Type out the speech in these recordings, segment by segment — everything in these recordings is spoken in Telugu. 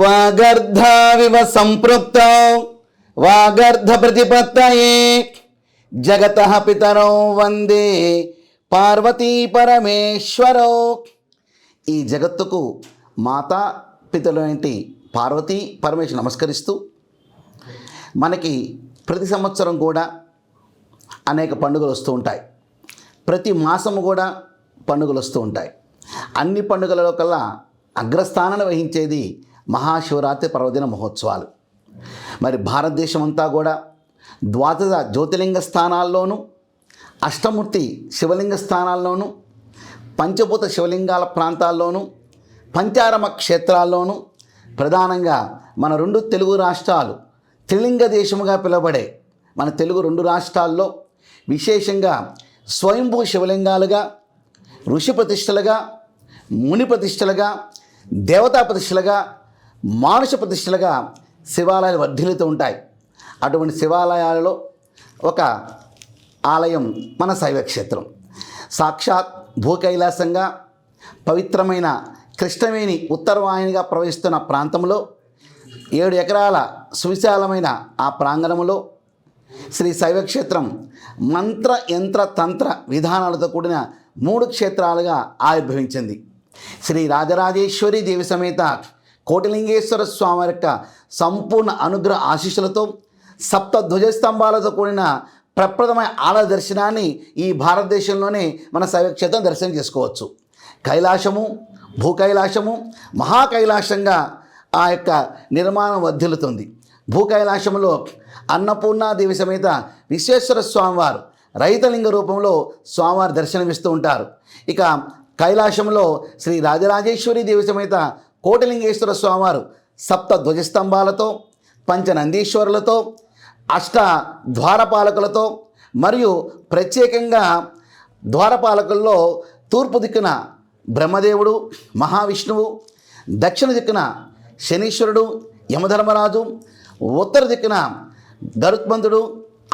వాగర్ధావివ సంపృక్తౌ వాగర్ధ ప్రతిపత్తయే జగతః పితరౌ వందే పార్వతీ పరమేశ్వరౌ. ఈ జగత్తుకు మాతా పితరులేంటి పార్వతీ పరమేశ్వరు నమస్కరిస్తూ మనకి ప్రతి సంవత్సరం కూడా అనేక పండుగలు వస్తూ ఉంటాయి. ప్రతి మాసము కూడా పండుగలు వస్తూ ఉంటాయి. అన్ని పండుగలలో కల్లా అగ్రస్థానాన్ని వహించేది మహాశివరాత్రి పర్వదిన మహోత్సవాలు. మరి భారతదేశం అంతా కూడా ద్వాదశ జ్యోతిర్లింగ స్థానాల్లోనూ అష్టమూర్తి శివలింగ స్థానాల్లోనూ పంచభూత శివలింగాల ప్రాంతాల్లోనూ పంచారమ క్షేత్రాల్లోనూ ప్రధానంగా మన రెండు తెలుగు రాష్ట్రాలు త్రిలింగ దేశముగా పిలువబడే మన తెలుగు రెండు రాష్ట్రాల్లో విశేషంగా స్వయంభూ శివలింగాలుగా ఋషి ప్రతిష్టలుగా ముని ప్రతిష్టలుగా దేవతా ప్రతిష్టలుగా మానుష ప్రతిష్టలుగా శివాలయాలు వర్ధిల్లుతూ ఉంటాయి. అటువంటి శివాలయాలలో ఒక ఆలయం మన శైవక్షేత్రం. సాక్షాత్ భూకైలాసంగా పవిత్రమైన కృష్ణవేణి ఉత్తరవాహినిగా ప్రవహిస్తున్న ప్రాంతంలో 7 ఎకరాల సువిశాలమైన ఆ ప్రాంగణంలో శ్రీ శైవక్షేత్రం మంత్ర యంత్ర తంత్ర విధానాలతో కూడిన 3 క్షేత్రాలుగా ఆవిర్భవించింది. శ్రీ రాజరాజేశ్వరి దేవి సమేత కోటిలింగేశ్వర స్వామి యొక్క సంపూర్ణ అనుగ్రహ ఆశీస్సులతో సప్త ధ్వజస్తంభాలతో కూడిన ప్రప్రదమైన ఆలయ దర్శనాన్ని ఈ భారతదేశంలోనే మన శైవక్షేత్రం దర్శనం చేసుకోవచ్చు. కైలాసము భూకైలాసము మహాకైలాసంగా ఆ యొక్క నిర్మాణం వర్ధిల్లుతుంది. భూకైలాసంలో అన్నపూర్ణాదేవి సమేత విశ్వేశ్వర స్వామివారు రైతలింగ రూపంలో స్వామివారు దర్శనమిస్తూ ఉంటారు. ఇక కైలాసంలో శ్రీ రాజరాజేశ్వరి దేవి సమేత కోటిలింగేశ్వర స్వామివారు సప్త ధ్వజస్తంభాలతో పంచనందీశ్వరులతో అష్ట ద్వారపాలకులతో మరియు ప్రత్యేకంగా ద్వారపాలకుల్లో తూర్పు దిక్కున బ్రహ్మదేవుడు మహావిష్ణువు, దక్షిణ దిక్కున శనీశ్వరుడు యమధర్మరాజు, ఉత్తర దిక్కున గరుత్మంతుడు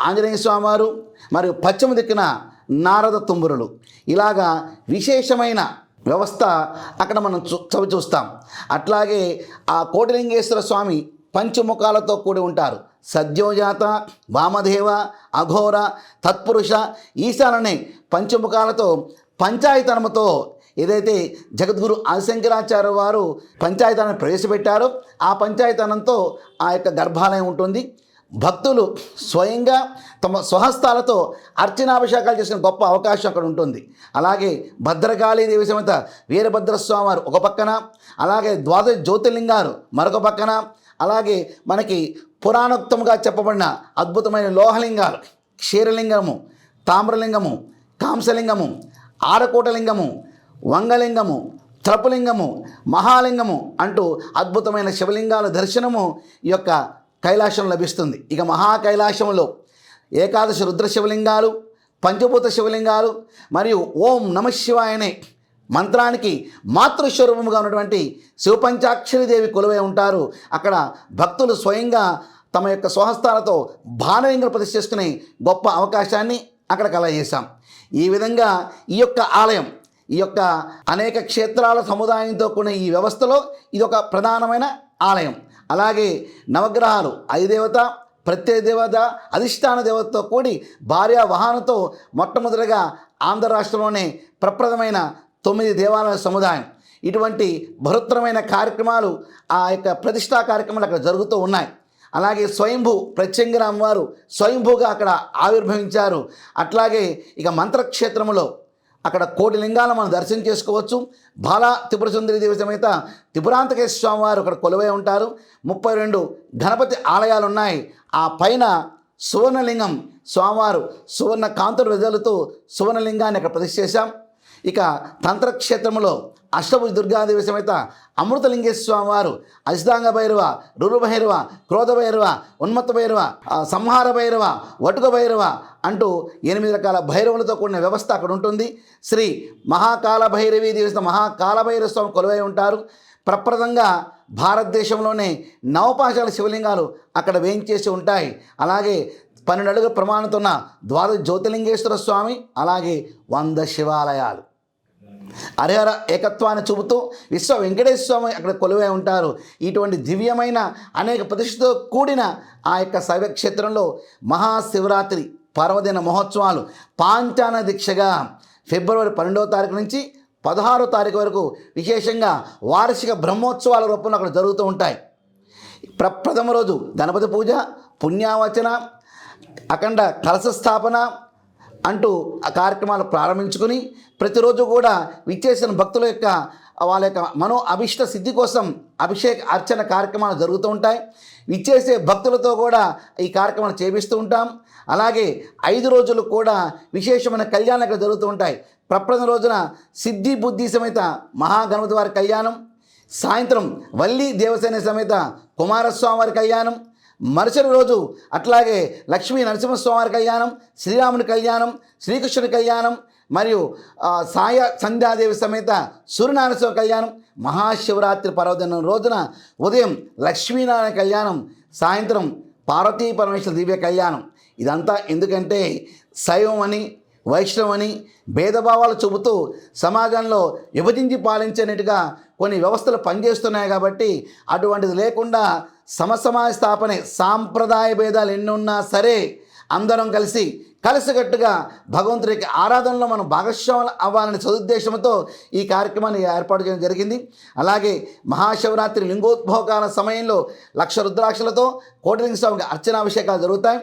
ఆంజనేయ స్వామివారు మరియు పశ్చిమ దిక్కున నారద తుంబురులు. ఇలాగా విశేషమైన వ్యవస్థ అక్కడ మనం చూస్తాం. అట్లాగే ఆ కోటిలింగేశ్వర స్వామి పంచముఖాలతో కూడి ఉంటారు. సద్యోజాత, వామదేవ, అఘోర, తత్పురుష, ఈశాననే పంచముఖాలతో పంచాయతనముతో ఏదైతే జగద్గురు ఆదిశంకరాచార్య వారు పంచాయతనాన్ని ప్రవేశపెట్టారో ఆ పంచాయతనంతో ఆ యొక్క గర్భాలయం ఉంటుంది. భక్తులు స్వయంగా తమ స్వహస్తాలతో అర్చనాభిషేకాలు చేసిన గొప్ప అవకాశం అక్కడ ఉంటుంది. అలాగే భద్రకాళీదేవి సమేత వీరభద్రస్వామి వారు ఒక పక్కన, అలాగే ద్వాదశ జ్యోతిర్లింగాలు మరొక పక్కన, అలాగే మనకి పురాణోక్తంగా చెప్పబడిన అద్భుతమైన లోహలింగాలు క్షీరలింగము, తామ్రలింగము, కాంసలింగము, ఆరకోటలింగము, వంగలింగము, త్రపులింగము, మహాలింగము అంటూ అద్భుతమైన శివలింగాల దర్శనము ఈ యొక్క కైలాసం లభిస్తుంది. ఇక మహాకైలాసంలో ఏకాదశ రుద్ర శివలింగాలు, పంచభూత శివలింగాలు మరియు ఓం నమ శివాయ అనే మంత్రానికి మాతృస్వరూపముగా ఉన్నటువంటి శివపంచాక్షరిదేవి కొలువై ఉంటారు. అక్కడ భక్తులు స్వయంగా తమ యొక్క స్వహస్తాలతో బాణలింగం ప్రతిష్ఠించుకునే గొప్ప అవకాశాన్ని అక్కడ కలగజేశాం. ఈ విధంగా ఈ యొక్క ఆలయం ఈ యొక్క అనేక క్షేత్రాల సముదాయంతో కూడిన ఈ వ్యవస్థలో ఇది ఒక ప్రధానమైన ఆలయం. అలాగే నవగ్రహాలు అధిదేవత, ప్రత్యయ దేవత, అధిష్టాన దేవతతో కూడి భార్య వాహనంతో మొట్టమొదటిగా ఆంధ్ర రాష్ట్రంలోనే ప్రప్రదమైన 9 దేవాలయ సముదాయం. ఇటువంటి బృహత్తరమైన కార్యక్రమాలు ఆ యొక్క ప్రతిష్టా కార్యక్రమాలు అక్కడ జరుగుతూ ఉన్నాయి. అలాగే స్వయంభూ ప్రత్యంగిరామ్ వారు స్వయంభూగా అక్కడ ఆవిర్భవించారు. అట్లాగే ఇక మంత్రక్షేత్రములో అక్కడ కోటి లింగాలను మనం దర్శనం చేసుకోవచ్చు. బాలా త్రిపుర సుందరి దేవి సమేత త్రిపురాంతకేశ్వర స్వామి వారు అక్కడ కొలువై ఉంటారు. 32 గణపతి ఆలయాలు ఉన్నాయి. ఆ పైన సువర్ణలింగం స్వామివారు సువర్ణ కాంతులు వెదలుతూ సువర్ణలింగాన్ని అక్కడ ప్రతిష్ఠ చేశాం. ఇక తంత్రక్షేత్రంలో అష్టభుజ దుర్గాదేవి సమేత అమృతలింగేశ్వర స్వామి వారు అసితాంగ భైరవ, రురు భైరవ, క్రోధ భైరవ, ఉన్మత్త భైరవ, సంహార భైరవ, వటుక భైరవ అంటూ 8 రకాల భైరవులతో కూడిన వ్యవస్థ అక్కడ ఉంటుంది. శ్రీ మహాకాల భైరవీ దేవి మహాకాలభైరవ స్వామి కొలువై ఉంటారు. ప్రప్రదంగా భారతదేశంలోనే నవపాశాల శివలింగాలు అక్కడ వేయించేసి ఉంటాయి. అలాగే 12 అడుగుల ప్రమాణంతో ఉన్న ద్వాదశ జ్యోతిర్లింగేశ్వర స్వామి, అలాగే 100 శివాలయాలు. హరిహర ఏకత్వాన్ని చూపుతూ విశ్వ వెంకటేశ్వర స్వామి అక్కడ కొలువై ఉంటారు. ఇటువంటి దివ్యమైన అనేక ప్రతిష్టతో కూడిన ఆ యొక్క శైవక్షేత్రంలో మహాశివరాత్రి పర్వదిన మహోత్సవాలు పాంచాన దీక్షగా ఫిబ్రవరి 12వ తారీఖు నుంచి 16వ తారీఖు వరకు విశేషంగా వార్షిక బ్రహ్మోత్సవాల రూపంలో అక్కడ జరుగుతూ ఉంటాయి. ప్రథమ రోజు గణపతి పూజ, పుణ్యావచన, అఖండ కలశ స్థాపన అంటూ ఆ కార్యక్రమాలు ప్రారంభించుకుని ప్రతిరోజు కూడా విచ్చేసిన భక్తుల యొక్క వాళ్ళ యొక్క మనో అభిష్ట సిద్ధి కోసం అభిషేక అర్చన కార్యక్రమాలు జరుగుతూ ఉంటాయి. విచ్చేసే భక్తులతో కూడా ఈ కార్యక్రమాలు చేపిస్తూ ఉంటాం. అలాగే 5 రోజులు కూడా విశేషమైన కళ్యాణాలు ఇక్కడ జరుగుతూ ఉంటాయి. ప్రప్రథమ రోజున సిద్ధి బుద్ధి సమేత మహాగణపతి వారి కళ్యాణం, సాయంత్రం వల్లి దేవసేన సమేత కుమారస్వామి వారి కళ్యాణం, మరుసటి రోజు అట్లాగే లక్ష్మీ నరసింహస్వామి కళ్యాణం, శ్రీరాముని కళ్యాణం, శ్రీకృష్ణుని కళ్యాణం మరియు సాయ సంధ్యాదేవి సమేత సూర్యనారాయణ స్వామి కళ్యాణం, మహాశివరాత్రి పర్వదినం రోజున ఉదయం లక్ష్మీనారాయణ కళ్యాణం, సాయంత్రం పార్వతీ పరమేశ్వర దివ్య కళ్యాణం. ఇదంతా ఎందుకంటే శైవం అని వైష్ణవం అని భేదభావాలు చూపుతూ సమాజంలో విభజించి పాలించేనట్టుగా కొన్ని వ్యవస్థలు పనిచేస్తున్నాయి. కాబట్టి అటువంటిది లేకుండా సమసమాజ స్థాపనే సాంప్రదాయ భేదాలు ఎన్నున్నా సరే అందరం కలిసికట్టుగా భగవంతుడి యొక్క ఆరాధనలో మనం భాగస్వాములు అవ్వాలనే సదుద్దేశంతో ఈ కార్యక్రమాన్ని ఏర్పాటు చేయడం జరిగింది. అలాగే మహాశివరాత్రి లింగోద్భవకాల సమయంలో 1,00,000 రుద్రాక్షలతో కోటిలింగ స్వామికి అర్చనాభిషేకాలు జరుగుతాయి.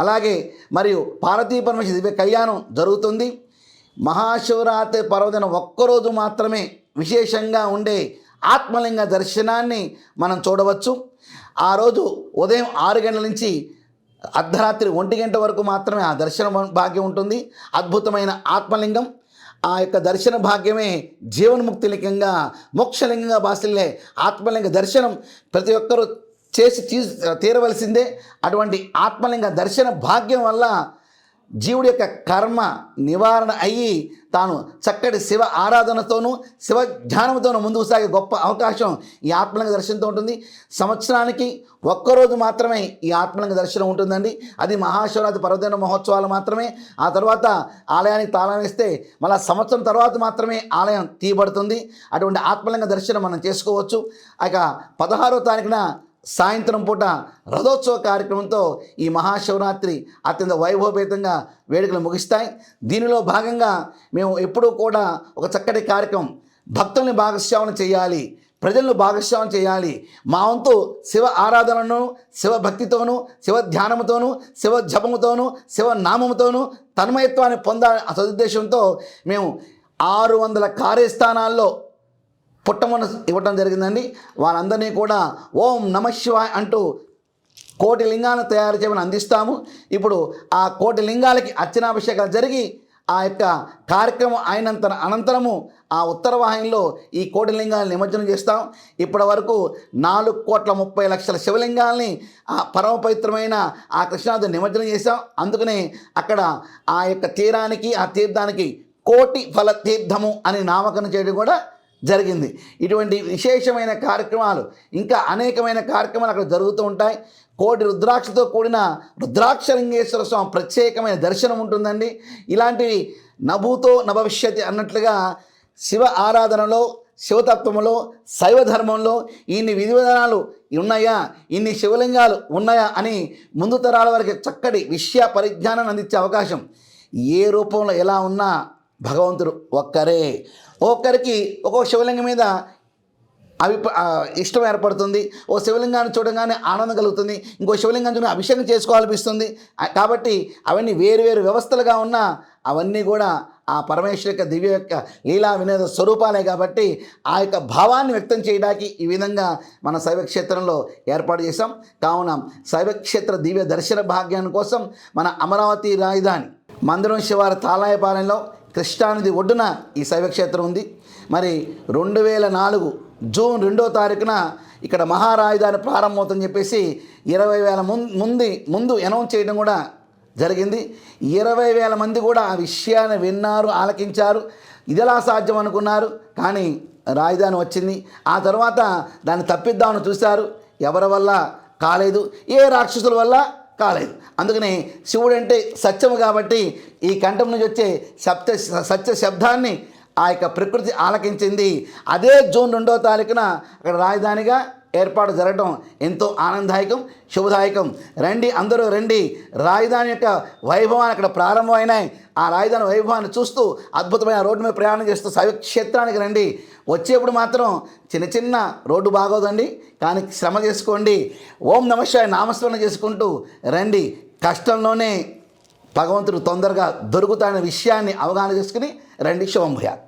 అలాగే మరియు పార్వతీ పరమేశ్వర దివ్య కళ్యాణం జరుగుతుంది. మహాశివరాత్రి పర్వదినం ఒక్కరోజు మాత్రమే విశేషంగా ఉండే ఆత్మలింగ దర్శనాన్ని మనం చూడవచ్చు. ఆ రోజు ఉదయం 6 గంటల నుంచి అర్ధరాత్రి 1 గంట వరకు మాత్రమే ఆ దర్శన భాగ్యం ఉంటుంది. అద్భుతమైన ఆత్మలింగం, ఆ యొక్క దర్శన భాగ్యమే జీవన్ముక్తి లింగంగా మోక్షలింగంగా భాసిల్లే ఆత్మలింగ దర్శనం ప్రతి ఒక్కరూ చేసి తీరవలసిందే. అటువంటి ఆత్మలింగ దర్శన భాగ్యం వల్ల జీవుడి యొక్క కర్మ నివారణ అయ్యి తాను చక్కటి శివ ఆరాధనతోనూ శివ ధ్యానంతోనూ ముందుకు సాగే గొప్ప అవకాశం ఈ ఆత్మలింగ దర్శనంతో ఉంటుంది. సంవత్సరానికి ఒక్కరోజు మాత్రమే ఈ ఆత్మలింగ దర్శనం ఉంటుందండి. అది మహాశివరాత్రి పర్వదిన మహోత్సవాలు మాత్రమే. ఆ తర్వాత ఆలయానికి తాళం వేస్తే మళ్ళీ సంవత్సరం తర్వాత మాత్రమే ఆలయం తీయబడుతుంది. అటువంటి ఆత్మలింగ దర్శనం మనం చేసుకోవచ్చు. ఇక 16వ తారీఖున సాయంత్రం పూట రథోత్సవ కార్యక్రమంతో ఈ మహాశివరాత్రి అత్యంత వైభవపేతంగా వేడుకలు ముగిస్తాయి. దీనిలో భాగంగా మేము ఎప్పుడూ కూడా ఒక చక్కటి కార్యక్రమం, భక్తుల్ని భాగస్వామ్యం చేయాలి, ప్రజలను భాగస్వామ్యం చేయాలి. మా వంతు శివ ఆరాధనను శివ భక్తితోనూ శివ ధ్యానంతోనూ శివ జపముతోనూ శివ నామముతోనూ తన్మయత్వాన్ని పొందాలనే సదుద్దేశంతో మేము 600 కార్యస్థానాల్లో పుట్టమని ఇవ్వటం జరిగిందండి. వాళ్ళందరినీ కూడా ఓం నమః శివాయ అంటూ 1,000,000 లింగాలను తయారు చేయమని అందిస్తాము. ఇప్పుడు ఆ 1,000,000 లింగాలకి అర్చనాభిషేకాలు జరిగి ఆ యొక్క కార్యక్రమం అనంతరము ఆ ఉత్తర వాహినిలో ఈ 1,000,000 లింగాలను నిమజ్జనం చేస్తాం. ఇప్పటి వరకు 4,30,00,000 శివలింగాల్ని ఆ పరమ పవిత్రమైన ఆ కృష్ణానది నిమజ్జనం చేశాం. అందుకనే అక్కడ ఆ యొక్క తీరానికి ఆ తీర్థానికి 1,00,000 ఫల తీర్థము అని నామకరణం చేయడం కూడా జరిగింది. ఇటువంటి విశేషమైన కార్యక్రమాలు ఇంకా అనేకమైన కార్యక్రమాలు అక్కడ జరుగుతూ ఉంటాయి. 1,000,000 రుద్రాక్షతో కూడిన రుద్రాక్షలింగేశ్వర స్వామి ప్రత్యేకమైన దర్శనం ఉంటుందండి. ఇలాంటివి నభూతో నభవిష్యతి అన్నట్లుగా శివ ఆరాధనలో శివతత్వంలో శైవ ధర్మంలో ఇన్ని విధి విధానాలు ఉన్నాయా, ఇన్ని శివలింగాలు ఉన్నాయా అని ముందు తరాల వారికి చక్కటి విషయ పరిజ్ఞానాన్ని అందించే అవకాశం. ఏ రూపంలో ఎలా ఉన్నా భగవంతుడు ఒక్కరే. ఒక్కరికి ఒక్కో శివలింగం మీద ఇష్టం ఏర్పడుతుంది. ఓ శివలింగాన్ని చూడగానే ఆనందం కలుగుతుంది, ఇంకో శివలింగాన్ని చూడ అభిషేకం చేసుకోవాలనిపిస్తుంది. కాబట్టి అవన్నీ వేరు వ్యవస్థలుగా ఉన్నా అవన్నీ కూడా ఆ పరమేశ్వర యొక్క దివ్య యొక్క లీలా వినోద స్వరూపాలే. కాబట్టి ఆ యొక్క భావాన్ని వ్యక్తం చేయడానికి ఈ విధంగా మన శైవక్షేత్రంలో ఏర్పాటు చేశాం. కావున శైవక్షేత్ర దివ్య దర్శన భాగ్యాన్ని కోసం మన అమరావతి రాజధాని మందిరం శివారు తాళాయపాలెంలో కృష్ణానది ఒడ్డున ఈ శైవక్షేత్రం ఉంది. మరి 2004 జూన్ 2వ తారీఖున ఇక్కడ మహారాజధాని ప్రారంభమవుతుందని చెప్పేసి 20,000 ముందు అనౌన్స్ చేయడం కూడా జరిగింది. 20,000 మంది కూడా ఆ విషయాన్ని విన్నారు, ఆలకించారు. ఇదెలా సాధ్యం అనుకున్నారు. కానీ రాజధాని వచ్చింది. ఆ తర్వాత దాన్ని తప్పిద్దామని చూశారు. ఎవరి వల్ల కాలేదు, ఏ రాక్షసుల వల్ల కాలేదు. అందుకని శివుడు అంటే సత్యము కాబట్టి ఈ కంఠం నుంచి వచ్చే సత్య శబ్దాన్ని ఆ యొక్క ప్రకృతి ఆలకించింది. అదే జూన్ 2వ తారీఖున అక్కడ రాజధానిగా ఏర్పాటు జరగడం ఎంతో ఆనందదాయకం, శుభదాయకం. రండి, అందరూ రండి. రాజధాని యొక్క వైభవాన్ని అక్కడ ప్రారంభమైనాయి. ఆ రాజధాని వైభవాన్ని చూస్తూ అద్భుతమైన రోడ్డు మీద ప్రయాణం చేస్తూ శైవక్షేత్రానికి రండి. వచ్చేప్పుడు మాత్రం చిన్న చిన్న రోడ్డు బాగోదండి, కానీ శ్రమ చేసుకోండి. ఓం నమః శివాయ నామస్మరణ చేసుకుంటూ రండి. కష్టంలోనే భగవంతుడు తొందరగా దొరుకుతాడనే విషయాన్ని అవగాహన చేసుకుని రండి. శుభం భూయాత్.